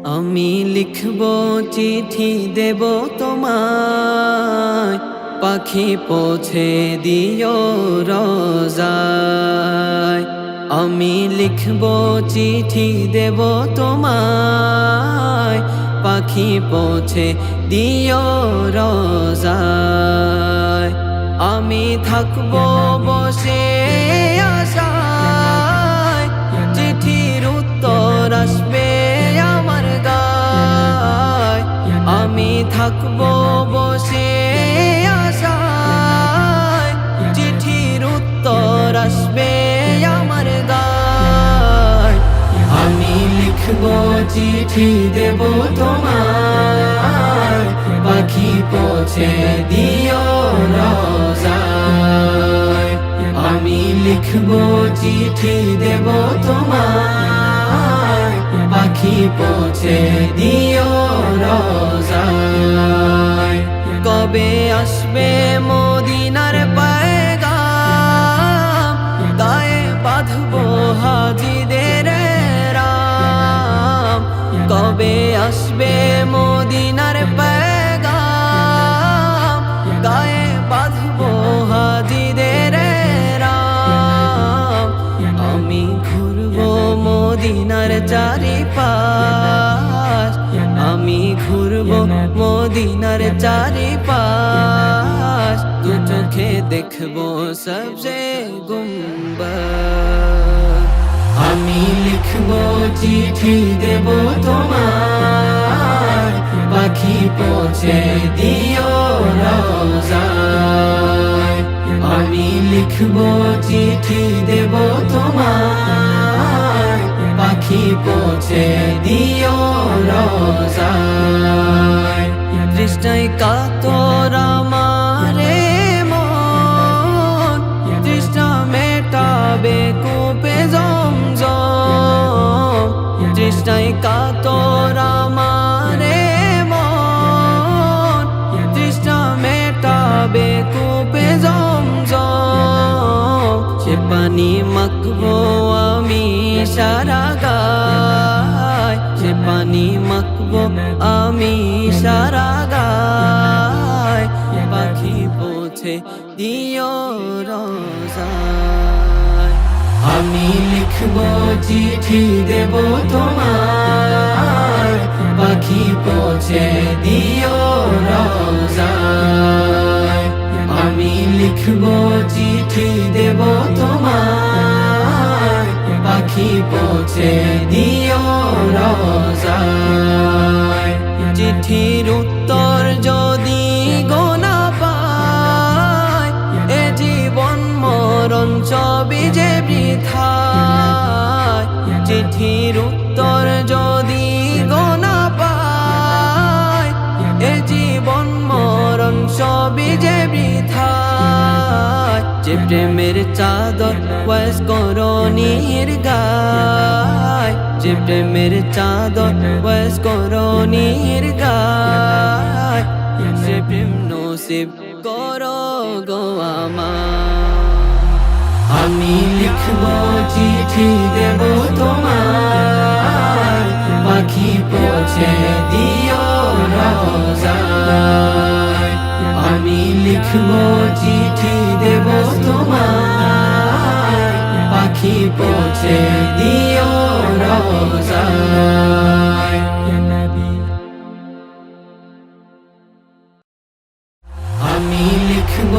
আমি লিখব চিঠি দেব তোমায়, পাখি পৌঁছে দিও রোজায়। আমি লিখব চিঠি দেব তোমায়, পাখি পৌঁছে দিও রোজায়। আমি থাকব বসে আশায়, চিঠির উত্তর আসবে আমার গায়। আমি থাকব বসে আশায়, চিঠির উত্তর আসবে আমার গায়। আমি লিখব চিঠি দেব তোমায়, পাখি পৌঁছে দিও রোজায়। আমি লিখব চিঠি দেব তোমায়, পাখি পৌঁছে দিও রোজায়। কবে আসবে মদিনার পয়গাম, গায়ে বাঁধবো হাজিদের রাম। কবে আসবে মদিনার পয়গাম, গায়ে বাঁধবো হাজিদের রাম। আমি ঘুরবো মদিনার চারিপাশ, আমি ঘুরবো মদিনার চারিপাশ। দু চোখে দেখবো সবসে গুম্বদ। আমি লিখব চিঠি দেব তোমায়, পাখি পৌঁছে দিও রোজায়। আমি লিখব চিঠি দেব তোমায়, পাখি পৌঁছে দিও রোজায়। তৃষ্ণায় কাতর আমারে মন, তৃষ্ণা মেটাবে কূপে জমজম। তৃষ্ণায় কাতর আমারে মন, তৃষ্ণা মেটাবে কূপে জমজম। সে পানি মাখবো আমি সারা গায়, সে পানি মাখবো আমি সারা গায়। পাখি পৌঁছে দিও রোজায়। আমি লিখব চিঠি দেব তোমায়, পাখি পৌঁছে দিও রোজায়। আমি লিখব চিঠি দেব তোমায়, পাখি পৌঁছে দিও রোজায়। চিঠির উত্তর যদি গোনা পায়, এ জীবন মরণ সবই যে বৃথায়। চিঠির উত্তর যদি গোনা পায়, এ জীবন মরণ সবই যে বৃথায়। যে প্রেমের চাদর ওয়াস করণীর গায়, যে প্রেমের চাদর ওয়াস করণীর গায়। সে প্রেম নসিব করো গো আমার। আমি লিখব চিঠি দেব তোমায়, পাখি পৌঁছে দিও রোজায়। আমি লিখব চিঠি দেব তোমায়, পাখি পৌঁছে দিও রোজায়। আমি লিখব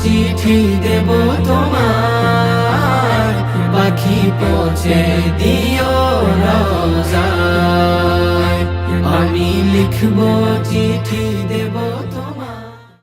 চিঠি দেব তোমায়, পাখি পৌঁছে দিও রোজায়। আমি লিখব চিঠি দেব।